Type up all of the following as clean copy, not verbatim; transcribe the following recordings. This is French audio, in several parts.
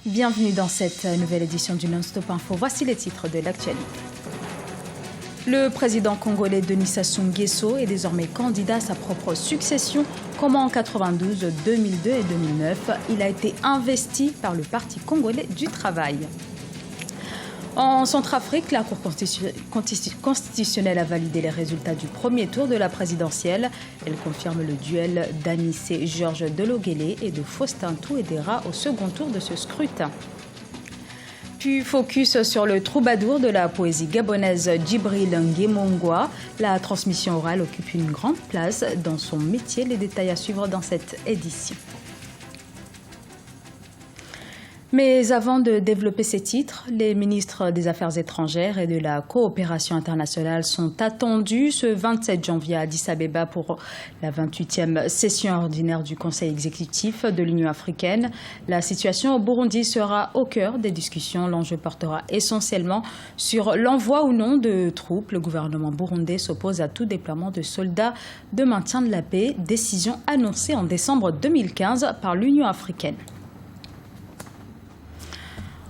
Bienvenue dans cette nouvelle édition du Non-Stop Info. Voici les titres de l'actualité. Le président congolais Denis Sassou Nguesso est désormais candidat à sa propre succession. Comme en 92, 2002 et 2009, il a été investi par le Parti congolais du travail. En Centrafrique, la Cour constitutionnelle a validé les résultats du premier tour de la présidentielle. Elle confirme le duel d'Anissé Georges Delogélé et de Faustin Touédéra au second tour de ce scrutin. Puis focus sur le troubadour de la poésie gabonaise Djibril Nguemongwa. La transmission orale occupe une grande place dans son métier. Les détails à suivre dans cette édition. Mais avant de développer ces titres, les ministres des Affaires étrangères et de la coopération internationale sont attendus ce 27 janvier à Addis Abeba pour la 28e session ordinaire du Conseil exécutif de l'Union africaine. La situation au Burundi sera au cœur des discussions. L'enjeu portera essentiellement sur l'envoi ou non de troupes. Le gouvernement burundais s'oppose à tout déploiement de soldats de maintien de la paix, décision annoncée en décembre 2015 par l'Union africaine.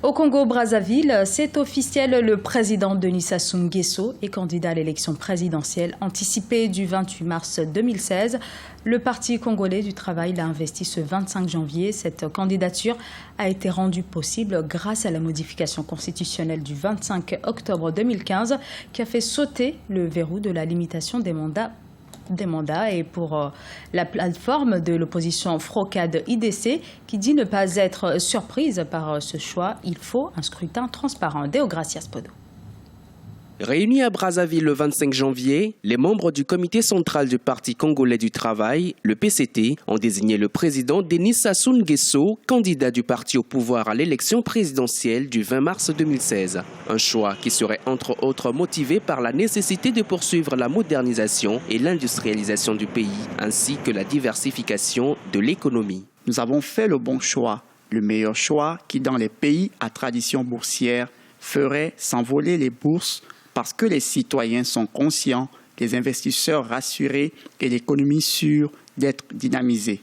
Au Congo-Brazzaville, c'est officiel, le président Denis Sassou Nguesso est candidat à l'élection présidentielle anticipée du 28 mars 2016. Le Parti congolais du travail l'a investi ce 25 janvier. Cette candidature a été rendue possible grâce à la modification constitutionnelle du 25 octobre 2015 qui a fait sauter le verrou de la limitation des mandats et pour la plateforme de l'opposition Frocade IDC qui dit ne pas être surprise par ce choix, il faut un scrutin transparent. Deogracias Podo. Réunis à Brazzaville le 25 janvier, les membres du comité central du Parti congolais du travail, le PCT, ont désigné le président Denis Sassou Nguesso, candidat du parti au pouvoir à l'élection présidentielle du 20 mars 2016. Un choix qui serait entre autres motivé par la nécessité de poursuivre la modernisation et l'industrialisation du pays, ainsi que la diversification de l'économie. Nous avons fait le bon choix, le meilleur choix qui, dans les pays à tradition boursière, ferait s'envoler les bourses parce que les citoyens sont conscients, les investisseurs rassurés et l'économie sûre d'être dynamisée.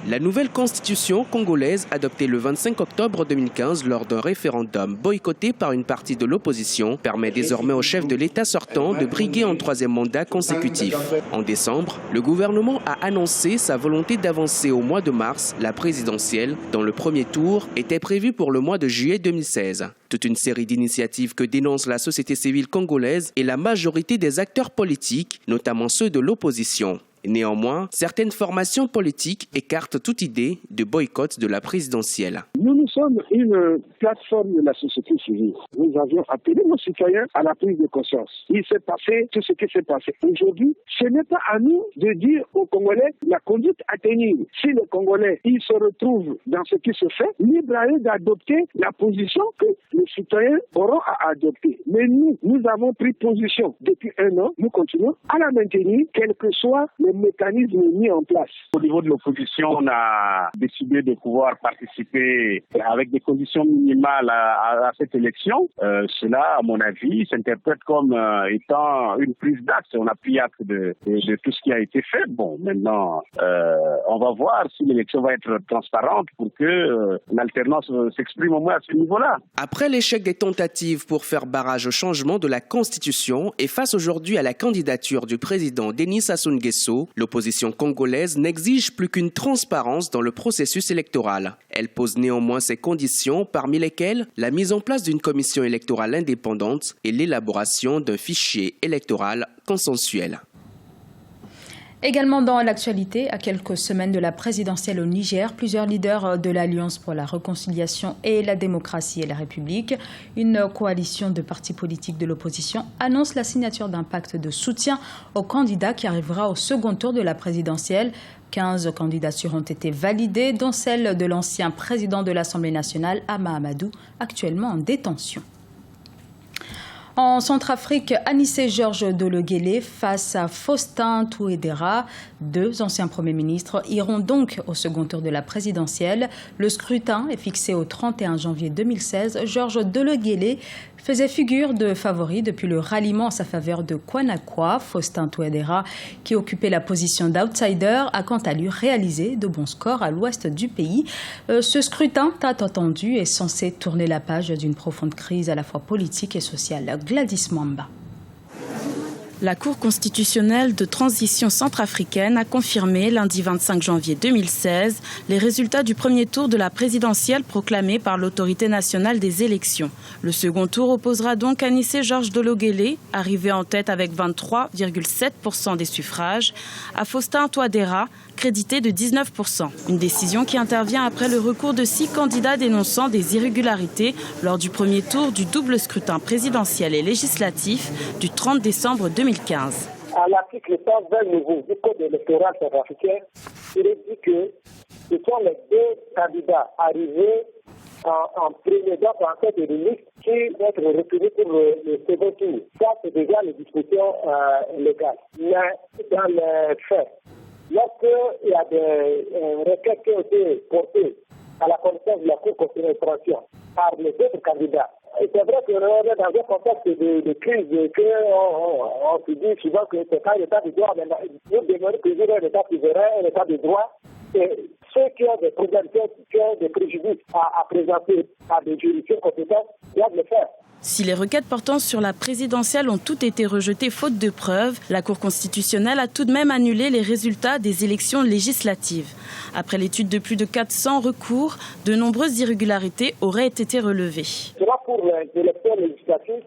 La nouvelle constitution congolaise, adoptée le 25 octobre 2015 lors d'un référendum boycotté par une partie de l'opposition, permet désormais au chef de l'État sortant de briguer un troisième mandat consécutif. En décembre, le gouvernement a annoncé sa volonté d'avancer au mois de mars la présidentielle, dont le premier tour était prévu pour le mois de juillet 2016. Toute une série d'initiatives que dénonce la société civile congolaise et la majorité des acteurs politiques, notamment ceux de l'opposition. Néanmoins, certaines formations politiques écartent toute idée de boycott de la présidentielle. Nous sommes une plateforme de la société civile. Nous avions appelé nos citoyens à la prise de conscience. Il s'est passé tout ce qui s'est passé. Aujourd'hui, ce n'est pas à nous de dire aux Congolais la conduite à tenir. Si les Congolais ils se retrouvent dans ce qui se fait, libre à eux d'adopter la position que les citoyens auront à adopter. Mais nous avons pris position depuis un an. Nous continuons à la maintenir, quel que soit le mécanisme mis en place. Au niveau de l'opposition, on a décidé de pouvoir participer avec des conditions minimales à cette élection. Cela, à mon avis, s'interprète comme étant une prise d'acte. On a pris acte de tout ce qui a été fait. Bon, maintenant, on va voir si l'élection va être transparente pour que l'alternance s'exprime au moins à ce niveau-là. Après l'échec des tentatives pour faire barrage au changement de la Constitution et face aujourd'hui à la candidature du président Denis Sassou Nguesso, l'opposition congolaise n'exige plus qu'une transparence dans le processus électoral. Elle pose néanmoins ses conditions, parmi lesquelles la mise en place d'une commission électorale indépendante et l'élaboration d'un fichier électoral consensuel. Également dans l'actualité, à quelques semaines de la présidentielle au Niger, plusieurs leaders de l'Alliance pour la réconciliation et la démocratie et la République, une coalition de partis politiques de l'opposition, annonce la signature d'un pacte de soutien au candidat qui arrivera au second tour de la présidentielle. 15 candidatures ont été validées, dont celle de l'ancien président de l'Assemblée nationale, Hama Amadou, actuellement en détention. En Centrafrique, Anissé Georges Dologuélé face à Faustin Touadéra. Deux anciens premiers ministres iront donc au second tour de la présidentielle. Le scrutin est fixé au 31 janvier 2016. Georges Dologuélé faisait figure de favori depuis le ralliement en sa faveur de Kwanakwa. Faustin Touadéra, qui occupait la position d'outsider, a quant à lui réalisé de bons scores à l'ouest du pays. Ce scrutin, tant attendu, est censé tourner la page d'une profonde crise à la fois politique et sociale. Gladys Mwamba. La Cour constitutionnelle de transition centrafricaine a confirmé lundi 25 janvier 2016 les résultats du premier tour de la présidentielle proclamé par l'autorité nationale des élections. Le second tour opposera donc Anissé Georges Dologuélé, arrivé en tête avec 23,7% des suffrages, à Faustin Touadéra, crédité de 19%. Une décision qui intervient après le recours de 6 candidats dénonçant des irrégularités lors du premier tour du double scrutin présidentiel et législatif du 30 décembre 2015. À l'article 120 nouveau du Code électoral centrafricain, il est dit que ce sont les deux candidats arrivés en premier, donc en tête de liste, qui vont être retenus pour le second tour. Ça, c'est déjà les discussions légales. Mais dans les faits, lorsqu'il y a des requêtes qui ont été portées à la connaissance de la Cour constitutionnelle par les autres candidats, et c'est vrai qu'on est dans un contexte de crise, qu'on se dit souvent que c'est pas un état de droit, mais nous demandons toujours un état souverain, un état de droit. Et ceux qui ont des problèmes, qui ont des préjudices à présenter à des juridictions compétentes, doivent le faire. Si les requêtes portant sur la présidentielle ont toutes été rejetées faute de preuves, la Cour constitutionnelle a tout de même annulé les résultats des élections législatives. Après l'étude de plus de 400 recours, de nombreuses irrégularités auraient été relevées. Cela pour les élections législatives,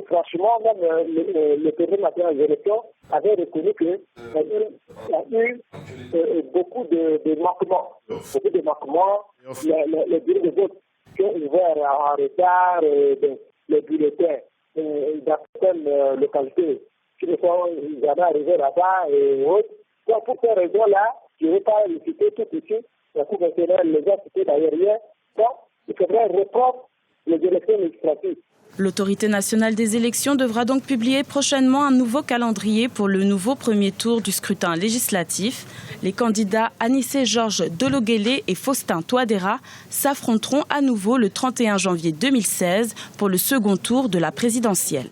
franchement, même le Conseil national des élections avait reconnu qu'il y a eu beaucoup de manquements. Beaucoup de manquements. Les bureaux de vote qui ont ouvert en retard, les bulletins dans certaines localités qui ne sont jamais arrivés là-bas et autres. Donc, pour ces raisons-là, je ne vais pas les citer tout ici. La Cour constitutionnelle les a cités d'ailleurs hier. Donc, il faudrait reprendre les élections législatives. L'autorité nationale des élections devra donc publier prochainement un nouveau calendrier pour le nouveau premier tour du scrutin législatif. Les candidats Anissé Georges Dologuélé et Faustin Touadéra s'affronteront à nouveau le 31 janvier 2016 pour le second tour de la présidentielle.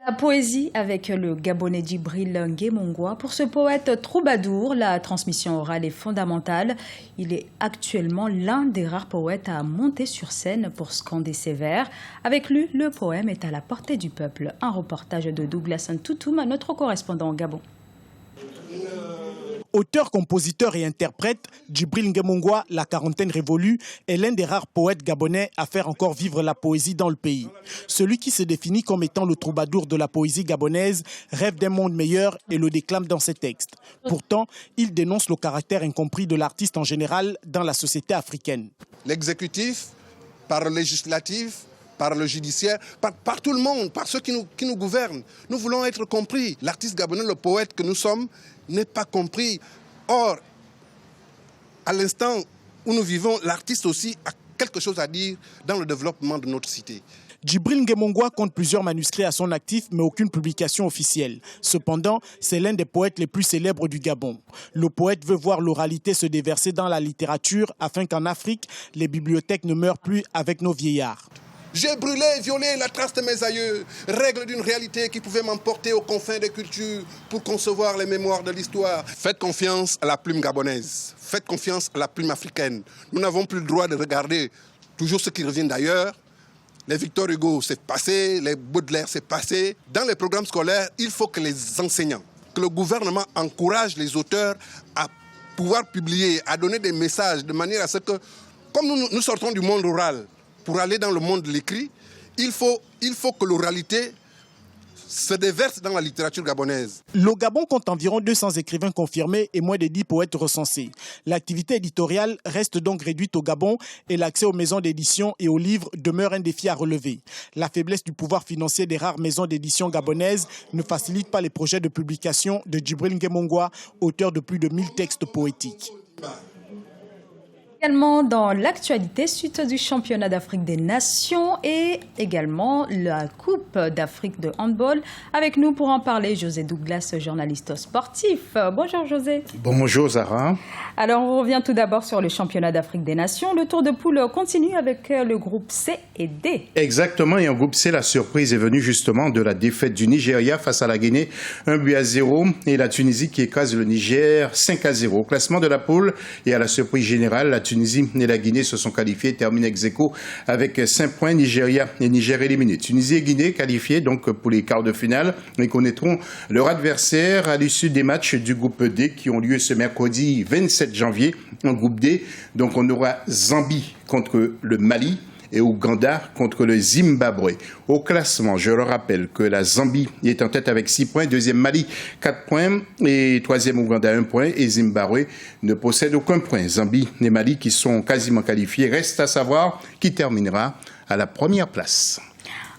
La poésie avec le Gabonais Djibril Nguemongua. Pour ce poète troubadour, la transmission orale est fondamentale. Il est actuellement l'un des rares poètes à monter sur scène pour scander ses vers. Avec lui, le poème est à la portée du peuple. Un reportage de Douglas Ntoutoum, notre correspondant au Gabon. Auteur, compositeur et interprète, Djibril Nguemongua, la quarantaine révolue, est l'un des rares poètes gabonais à faire encore vivre la poésie dans le pays. Celui qui se définit comme étant le troubadour de la poésie gabonaise rêve d'un monde meilleur et le déclame dans ses textes. Pourtant, il dénonce le caractère incompris de l'artiste en général dans la société africaine. L'exécutif, par le législatif, par le judiciaire, par tout le monde, par ceux qui nous gouvernent. Nous voulons être compris. L'artiste gabonais, le poète que nous sommes, n'est pas compris. Or, à l'instant où nous vivons, l'artiste aussi a quelque chose à dire dans le développement de notre cité. Djibril Nguemongua compte plusieurs manuscrits à son actif, mais aucune publication officielle. Cependant, c'est l'un des poètes les plus célèbres du Gabon. Le poète veut voir l'oralité se déverser dans la littérature afin qu'en Afrique, les bibliothèques ne meurent plus avec nos vieillards. J'ai brûlé et violé la trace de mes aïeux, règle d'une réalité qui pouvait m'emporter aux confins des cultures pour concevoir les mémoires de l'histoire. Faites confiance à la plume gabonaise, faites confiance à la plume africaine. Nous n'avons plus le droit de regarder toujours ce qui revient d'ailleurs. Les Victor Hugo, c'est passé, les Baudelaire, c'est passé. Dans les programmes scolaires, il faut que les enseignants, que le gouvernement encourage les auteurs à pouvoir publier, à donner des messages de manière à ce que, comme nous sortons du monde rural, pour aller dans le monde de l'écrit, il faut que l'oralité se déverse dans la littérature gabonaise. Le Gabon compte environ 200 écrivains confirmés et moins de 10 poètes recensés. L'activité éditoriale reste donc réduite au Gabon et l'accès aux maisons d'édition et aux livres demeure un défi à relever. La faiblesse du pouvoir financier des rares maisons d'édition gabonaises ne facilite pas les projets de publication de Djibril Nguemongua, auteur de plus de 1000 textes poétiques. Également dans l'actualité, suite du championnat d'Afrique des Nations et également la Coupe d'Afrique de handball. Avec nous pour en parler, José Douglas, journaliste sportif. Bonjour José. Bonjour Zara. Alors on revient tout d'abord sur le championnat d'Afrique des Nations. Le tour de poule continue avec le groupe C et D. Exactement, et en groupe C, la surprise est venue justement de la défaite du Nigeria face à la Guinée, 1-0, et la Tunisie qui écrase le Niger 5-0. Au classement de la poule et à la surprise générale, la Tunisie et la Guinée se sont qualifiés, terminent ex-aequo avec 5 points, Nigeria et Niger éliminés. Tunisie et Guinée qualifiés donc pour les quarts de finale et connaîtront leur adversaire à l'issue des matchs du groupe D qui ont lieu ce mercredi 27 janvier en groupe D. Donc on aura Zambie contre le Mali et Ouganda contre le Zimbabwe. Au classement, je le rappelle que la Zambie est en tête avec 6 points, deuxième Mali 4 points et troisième Ouganda 1 point et Zimbabwe ne possède aucun point. Zambie et Mali qui sont quasiment qualifiés, reste à savoir qui terminera à la première place.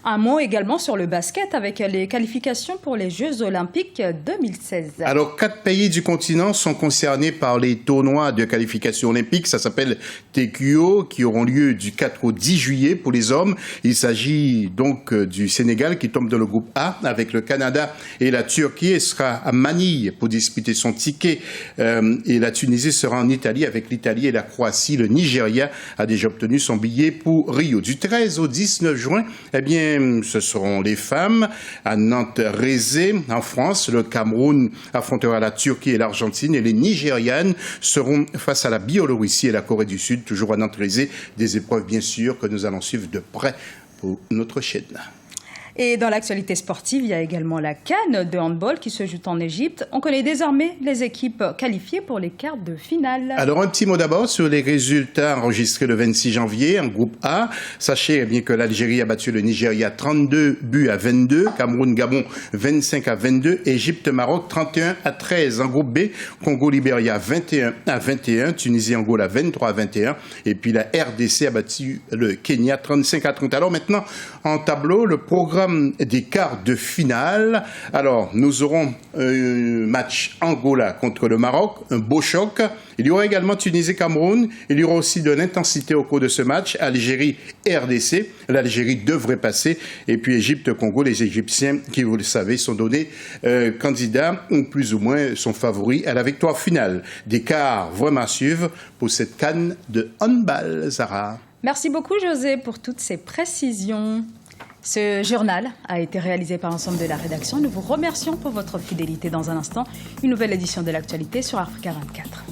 Un mot également sur le basket avec les qualifications pour les Jeux Olympiques 2016. Alors, 4 pays du continent sont concernés par les tournois de qualification olympique. Ça s'appelle TQO, qui auront lieu du 4 au 10 juillet pour les hommes. Il s'agit donc du Sénégal qui tombe dans le groupe A avec le Canada et la Turquie. Elle sera à Manille pour disputer son ticket. Et la Tunisie sera en Italie avec l'Italie et la Croatie. Le Nigeria a déjà obtenu son billet pour Rio. Du 13 au 19 juin, eh bien, ce seront les femmes à Nantes-Rézé. En France, le Cameroun affrontera la Turquie et l'Argentine et les Nigérianes seront face à la Biélorussie et la Corée du Sud, toujours à Nantes-Rézé. Des épreuves, bien sûr, que nous allons suivre de près pour notre chaîne. Et dans l'actualité sportive, il y a également la CAN de handball qui se joue en Égypte. On connaît désormais les équipes qualifiées pour les quarts de finale. Alors, un petit mot d'abord sur les résultats enregistrés le 26 janvier en groupe A. Sachez bien que l'Algérie a battu le Nigeria 32-22, Cameroun-Gabon 25-22, Égypte-Maroc 31-13. En groupe B, Congo-Libéria 21-21, Tunisie-Angola 23-21, et puis la RDC a battu le Kenya 35-30. Alors maintenant, en tableau, le programme des quarts de finale. Alors, nous aurons un match Angola contre le Maroc, un beau choc. Il y aura également Tunisie-Cameroun. Il y aura aussi de l'intensité au cours de ce match. Algérie-RDC. L'Algérie devrait passer. Et puis Égypte-Congo. Les Égyptiens, qui, vous le savez, sont donnés candidats ou plus ou moins sont favoris à la victoire finale. Des quarts vraiment à suivre pour cette CAN de handball, Zara. Merci beaucoup, José, pour toutes ces précisions. Ce journal a été réalisé par l'ensemble de la rédaction. Nous vous remercions pour votre fidélité. Dans un instant, une nouvelle édition de l'actualité sur Africa 24.